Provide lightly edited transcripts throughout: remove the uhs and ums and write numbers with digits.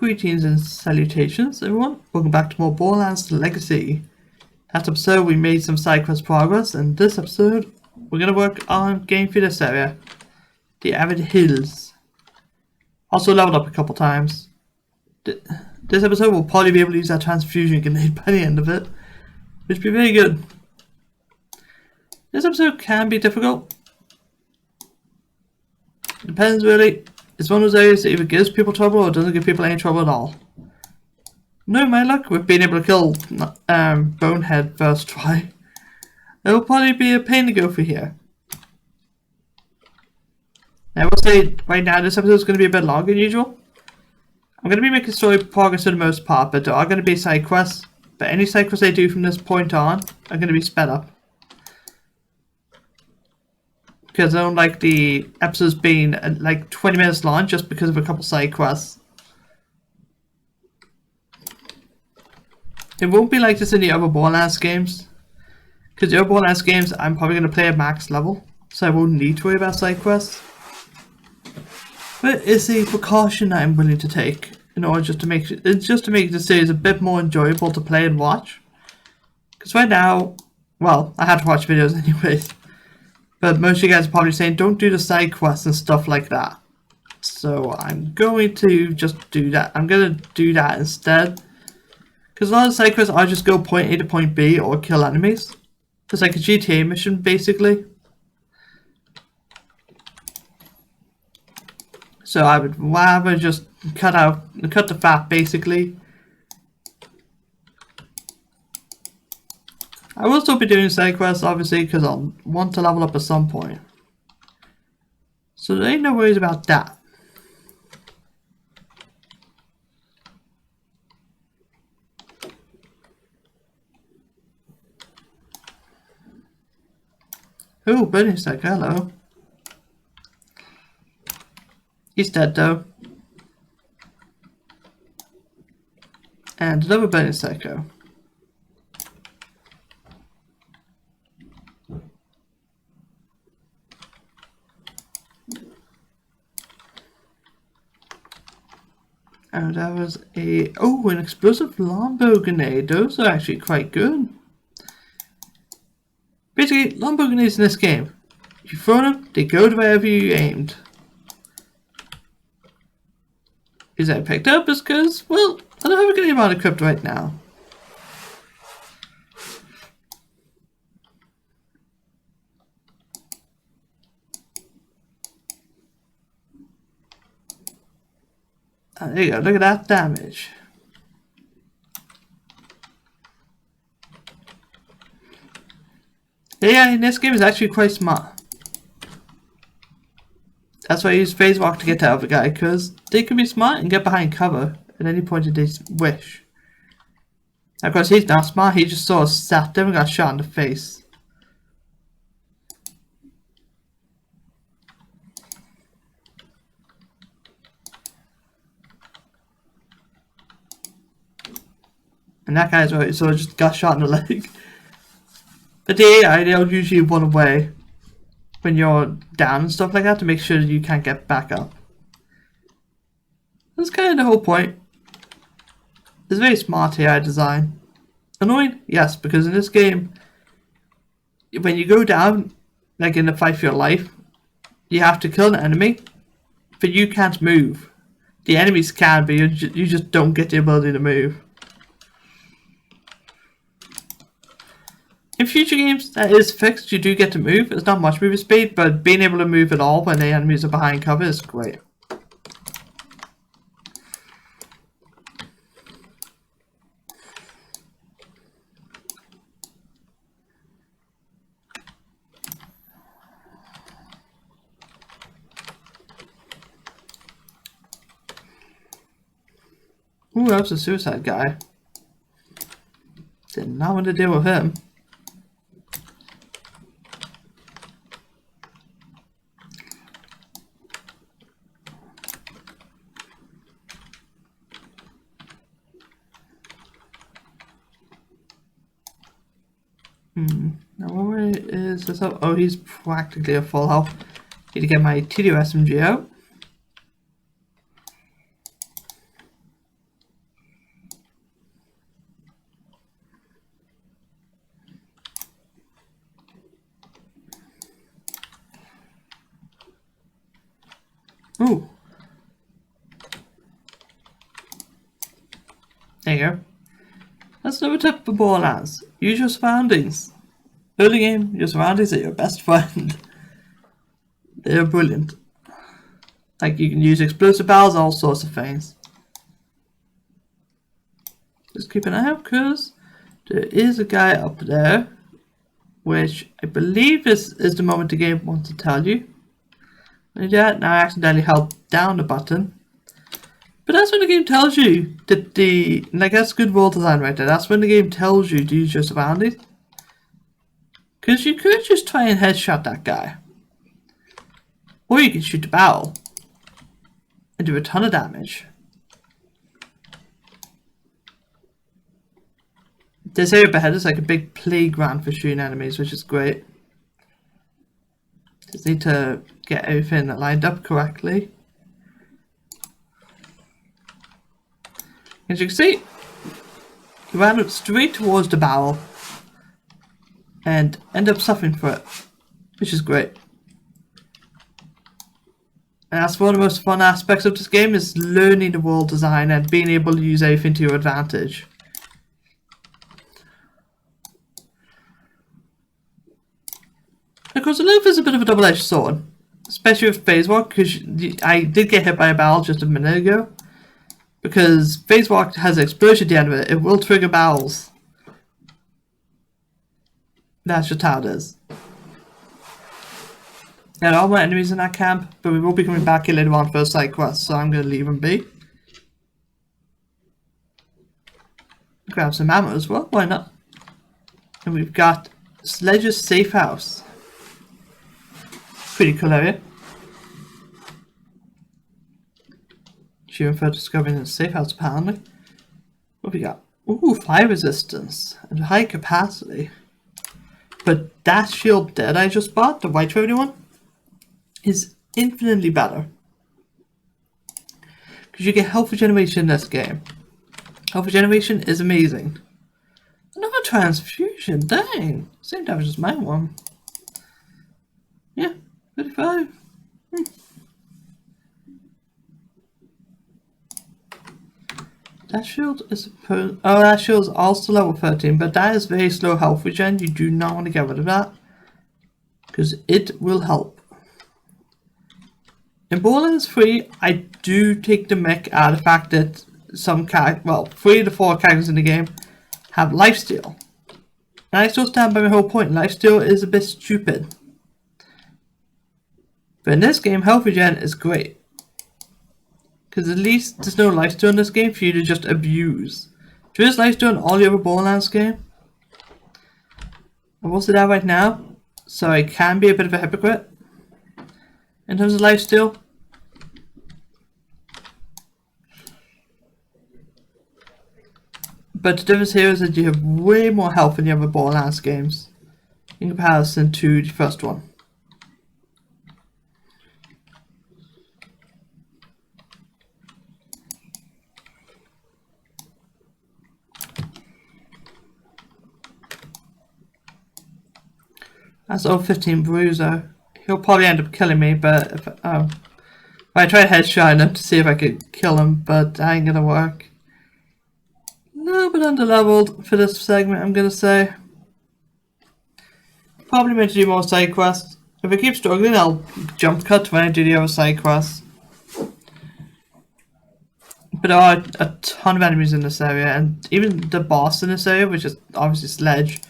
Greetings and salutations, everyone. Welcome back to more Borderlands Legacy. Last episode, we made some side quest progress, and this episode, we're going to work on getting through this area. The Arid Hills. Also leveled up a couple times. This episode, we'll probably be able to use that transfusion grenade by the end of it, which will be very good. This episode can be difficult. Depends, really. It's one of those areas that either gives people trouble or doesn't give people any trouble at all. No, my luck with being able to kill Bonehead first try. It'll probably be a pain to go through here. I will say right now this episode is going to be a bit longer than usual. I'm going to be making story progress for the most part, but there are going to be side quests. But any side quests I do from this point on are going to be sped up. Because I don't like the episodes being like 20 minutes long just because of a couple side quests. It won't be like this in the other Borderlands games. Because the other Borderlands games I'm probably going to play at max level. So I won't need to worry about side quests. But it's a precaution I'm willing to take in order just to make the series a bit more enjoyable to play and watch. Because right now, well, I had to watch videos anyways. But most of you guys are probably saying don't do the side quests and stuff like that. So I'm going to just do that. I'm going to do that instead. Because a lot of side quests are just go point A to point B or kill enemies. It's like a GTA mission basically. So I would rather just cut the fat basically. I will still be doing side quests obviously because I'll want to level up at some point. So there ain't no worries about that. Oh, burning stack, hello. He's dead though. And another burning psycho. And that was an explosive longbow grenade. Those are actually quite good. Basically, longbow grenades in this game, you throw them, they go to wherever you aimed. Is that picked up is because, well, I don't have a grenade mod equipped right now. There you go, look at that damage. The AI in this game is actually quite smart. That's why I use phase walk to get to other guy, because they can be smart and get behind cover at any point that they wish. Of course, he's not smart, he just sort of sat there and got shot in the face. And that guy's right, so I just got shot in the leg. But the AI, they'll usually run away when you're down and stuff like that to make sure that you can't get back up. That's kind of the whole point. It's very smart AI design. Annoying? Yes, because in this game, when you go down, like in the fight for your life, you have to kill an enemy, but you can't move. The enemies can, but you just don't get the ability to move. In future games, that is fixed. You do get to move. It's not much movement speed, but being able to move at all when the enemies are behind cover is great. Ooh, that was a suicide guy. Did not want to deal with him. Now where is this up? Oh, he's practically a full health. Need to get my TDO SMG out. Ooh. There you go. That's another tip for Borderlands. Use your surroundings. Early game, your surroundings are your best friend. They're brilliant. Like, you can use explosive barrels, all sorts of things. Just keep an eye out, because there is a guy up there, which I believe is the moment the game wants to tell you. And yeah, now I accidentally held down the button. But that's when the game tells you that like, that's good world design right there. That's when the game tells you to use your surroundings. Because you could just try and headshot that guy. Or you can shoot the barrel and do a ton of damage. This area up ahead is like a big playground for shooting enemies, which is great. Just need to get everything lined up correctly. As you can see, he ran straight towards the barrel and ended up suffering for it, which is great. And that's one of the most fun aspects of this game, is learning the world design and being able to use everything to your advantage. Of course, the loop is a bit of a double-edged sword, especially with phase walk, because I did get hit by a barrel just a minute ago. Because phase walk has an explosion at the end of it, it will trigger barrels. That's just how it is. There are more enemies in that camp, but we will be coming back here later on for a side quest, so I'm going to leave them be. Grab some ammo as well, why not? And we've got Sledge's safe house. Pretty cool area. Achievement for discovering a safe house apparently. What we got? Ooh, fire resistance and high capacity. But that shield that I just bought, the white revenue one, is infinitely better. Because you get health regeneration in this game. Health regeneration is amazing. Another transfusion, dang! Same damage as my one. Yeah, 35. That shield is supposed. Oh, that shield is also level 13, but that is very slow health regen. You do not want to get rid of that, because it will help. In Borderlands 3, I do take the mick out of the fact that some well, 3 to 4 characters in the game have lifesteal. And I still stand by my whole point. Lifesteal is a bit stupid. But in this game, health regen is great. Because at least there's no lifesteal in this game for you to just abuse. There is lifesteal in all the other Borderlands game. I will say that right now, so I can be a bit of a hypocrite in terms of lifesteal. But the difference here is that you have way more health in the other Borderlands games in comparison to the first one. That's 015 Bruiser. He'll probably end up killing me, but if I try to headshot him to see if I could kill him, but that ain't gonna work. A little bit underleveled for this segment, I'm gonna say. Probably meant to do more side quests. If I keep struggling, I'll jump cut when I do the other side quests. But there are a ton of enemies in this area, and even the boss in this area, which is obviously Sledge,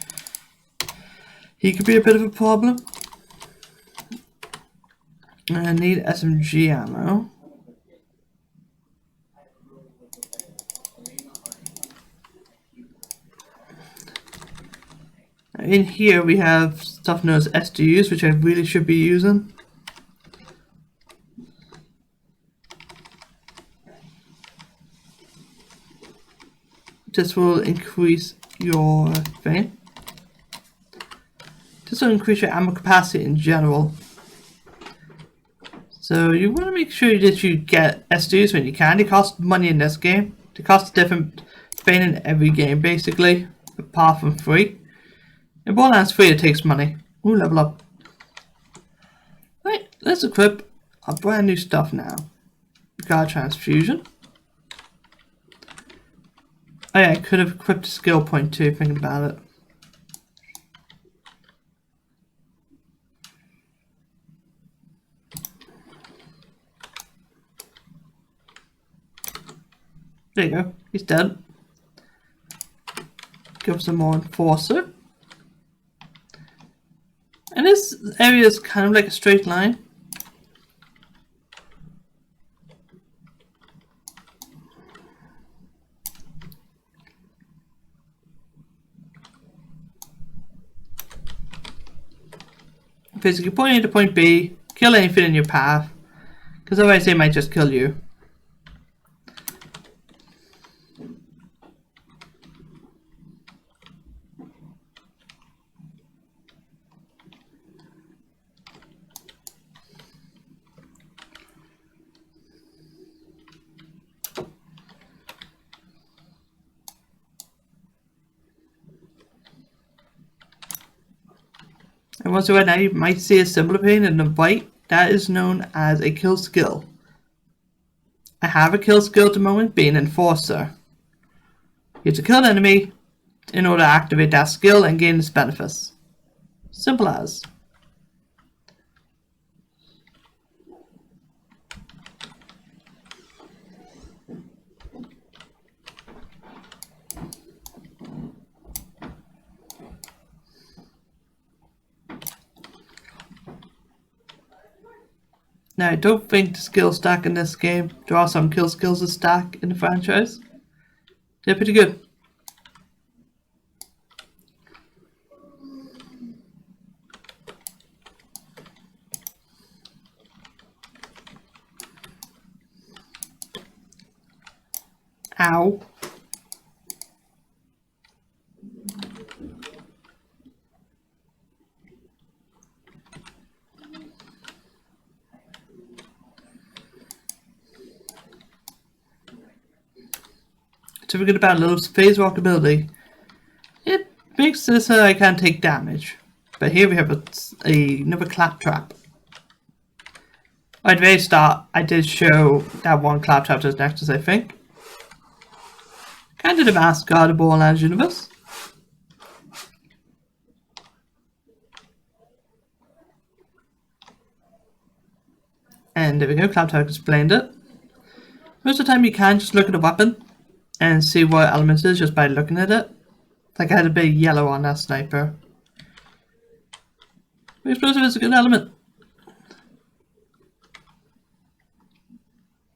he could be a bit of a problem. I need SMG ammo. In here we have stuff known as SDUs, which I really should be using. This will increase your thing. This will increase your ammo capacity in general. So you want to make sure that you get SDUs when you can. They cost money in this game. They cost a different thing in every game basically, apart from free. In Borderlands 3 it takes money. Ooh, level up. Right, let's equip our brand new stuff now. We got a transfusion. Oh yeah, I could have equipped a skill point too, thinking about it. There you go, he's dead. Give us some more enforcer. And this area is kind of like a straight line. Basically, point A to point B, kill anything in your path, because otherwise they might just kill you. And once right now you might see a symbol appearing in the white. That is known as a kill skill. I have a kill skill at the moment, being Enforcer. You have to kill an enemy in order to activate that skill and gain its benefits. Simple as. Now, I don't think the skill stack in this game, there are some kill skills that stack in the franchise. They're pretty good. Ow. To forget about a little phase walk ability. It makes this so I can't take damage. But here we have another claptrap. At the very start, I did show that one claptrap as Nexus, I think. Kind of the mascot of Borderlands universe. And there we go, claptrap explained it. Most of the time you can just look at a weapon and see what element it is just by looking at it. Like I had a bit of yellow on that sniper. Explosive is a good element.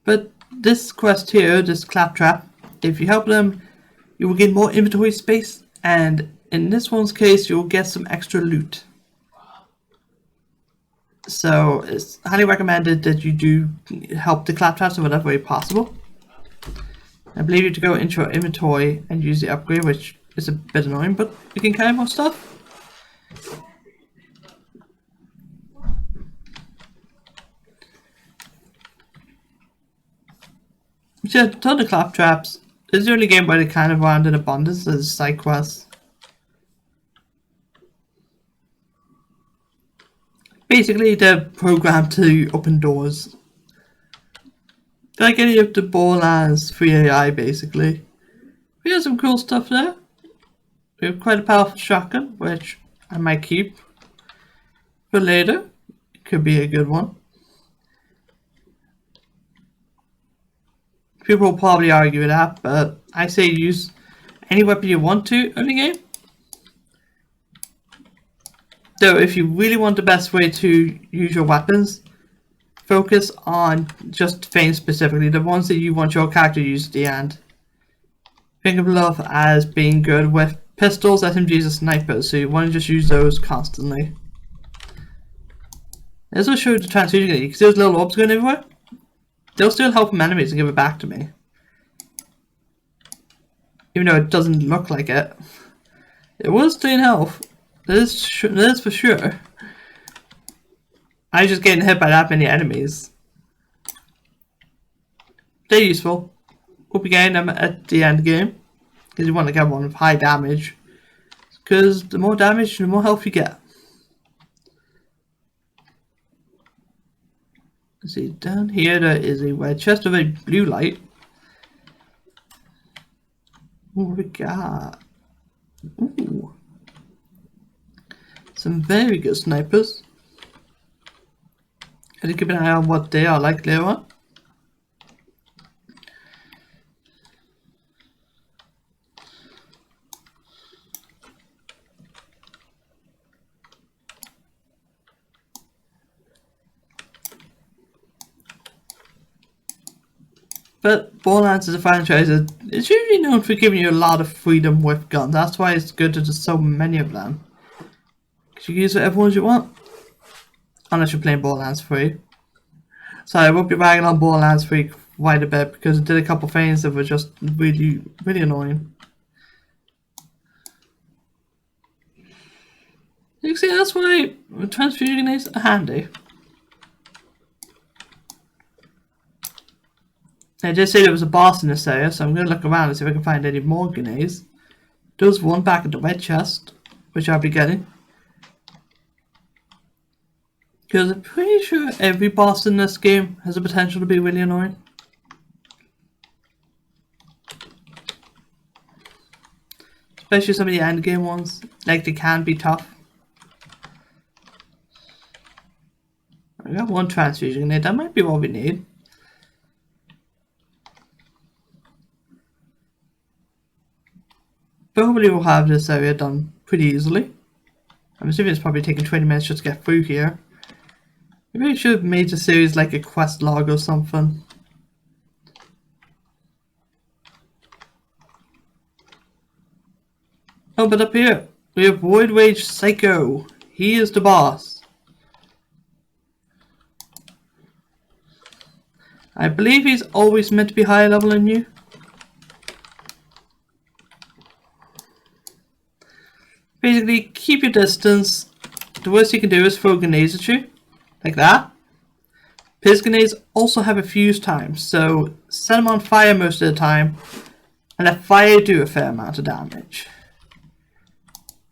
But this quest here, this claptrap, if you help them, you will get more inventory space, and in this one's case, you will get some extra loot. So it's highly recommended that you do help the claptraps in whatever way possible. I believe you have to go into your inventory and use the upgrade, which is a bit annoying, but you can carry more stuff. Yeah, ton of claptraps. This is the only game where they kind of land in abundance as side quests. Basically, they're programmed to open doors. Like any of the Borderlands 3 AI, basically. We have some cool stuff there. We have quite a powerful shotgun, which I might keep for later. It could be a good one. People will probably argue with that, but I say use any weapon you want to in the game. Though, if you really want the best way to use your weapons, focus on just things specifically, the ones that you want your character to use at the end. Think of love as being good with pistols, SMGs, and snipers, so you want to just use those constantly. This will show you the transfusion you can see those little orbs going everywhere. They'll still help from enemies and give it back to me. Even though it doesn't look like it. It will stay in health. That is for sure. I'm just getting hit by that many enemies. They're useful. We'll be getting them at the end game. Because you want to get one with high damage. Because the more damage, the more health you get. See, down here there is a red chest with a blue light. What we got? Ooh. Some very good snipers. Gotta keep an eye on what they are like later on. But Borderlands is a franchise that is usually known for giving you a lot of freedom with guns. That's why it's good that there's so many of them. Because you can use whatever ones you want. Unless you're playing Borderlands 3. So I will be ragging on Borderlands 3 quite a bit because it did a couple things that were just really annoying. You can see that's why transfusion grenades are handy. I did say there was a boss in this area, so I'm going to look around and see if I can find any more grenades. There's one back at the red chest, which I'll be getting. Because I'm pretty sure every boss in this game has the potential to be really annoying. Especially some of the end game ones, like they can be tough. I got one transfusion grenade, that might be what we need. But hopefully we'll have this area done pretty easily. I'm assuming it's probably taking 20 minutes just to get through here. Maybe I should have made the series like a quest log or something. Oh, but up here, we have Void Rage Psycho. He is the boss. I believe he's always meant to be higher level than you. Basically, keep your distance. The worst you can do is throw grenades at you. Like that. His grenades also have a fuse time, so set them on fire most of the time. And let fire do a fair amount of damage.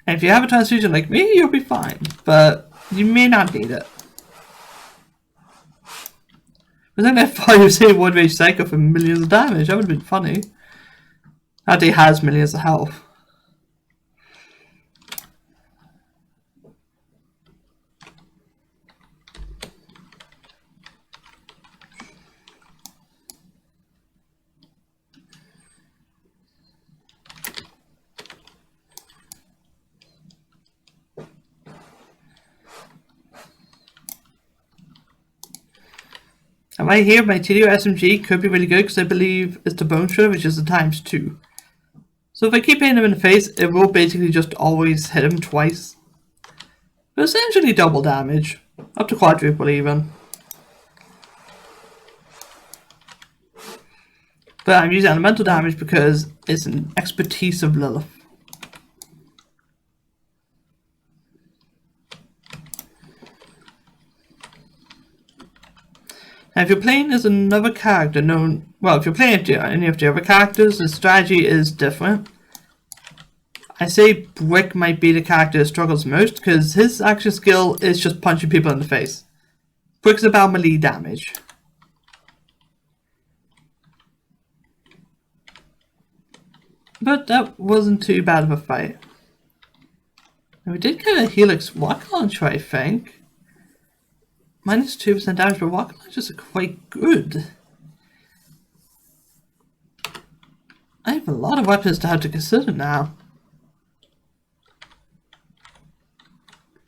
And if you have a transfusion like me, you'll be fine. But you may not need it. But then I thought you say Void Rage Psycho for millions of damage. That would have been funny. That he has millions of health. And right here, my TDO SMG could be really good because I believe it's the bone shredder, which is the ×2. So if I keep hitting him in the face, it will basically just always hit him twice. But essentially double damage, up to quadruple even. But I'm using elemental damage because it's an expertise of Lilith. Now if you're playing as another character known, well, if you're playing any of the other characters, the strategy is different. I say Brick might be the character that struggles most because his action skill is just punching people in the face. Brick's about melee damage. But that wasn't too bad of a fight. And we did get a Helix rocket launcher, I think. Minus 2% damage, but rocket launchers are quite good. I have a lot of weapons to have to consider now.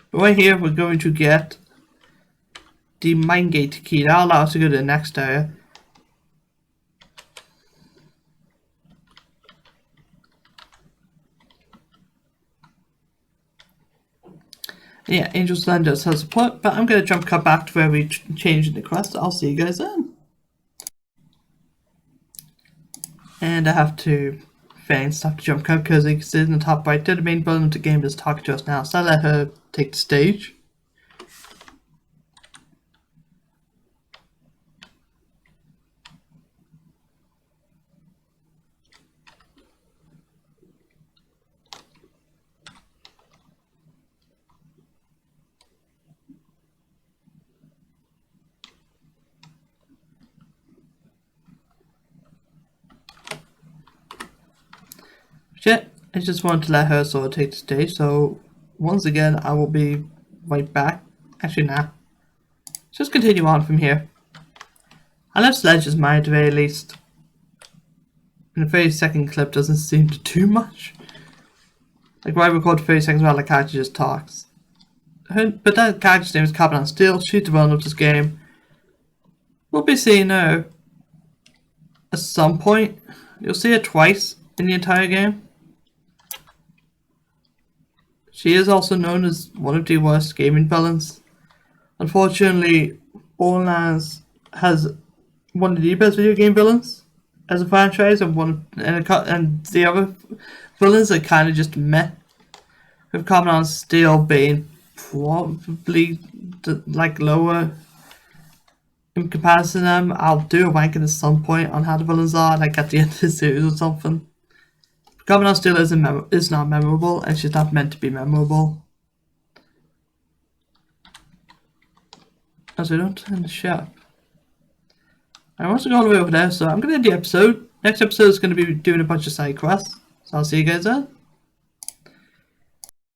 But right here, we're going to get the mine gate key. That'll allow us to go to the next area. Yeah, Angel's Land does have support, but I'm going to cut back to where we changed the quest. I'll see you guys then. And I have to feign stuff to jump cut because you can see in the top right there, the main building of the game is talking to us now, so I'll let her take the stage. Yeah, I just wanted to let her sort of take the stage, so once again I will be right back. Actually, nah. Just continue on from here. I left Sledge's mind at the very least. And the 30-second clip doesn't seem to do much. Like, why record 30 seconds while the character just talks? But that character's name is Captain Steel. She's developed this game. We'll be seeing her at some point. You'll see her twice in the entire game. She is also known as one of the worst gaming villains. Unfortunately, Borderlands has one of the best video game villains as a franchise, and the other villains are kind of just meh. With Commandant Steel being probably like lower in comparison to them. I'll do a ranking at some point on how the villains are, like at the end of the series or something. Commandant Steel is not memorable, and she's not meant to be memorable. As we don't turn the ship. I want to go all the way over there, so I'm going to end the episode. Next episode is going to be doing a bunch of side quests. So I'll see you guys then.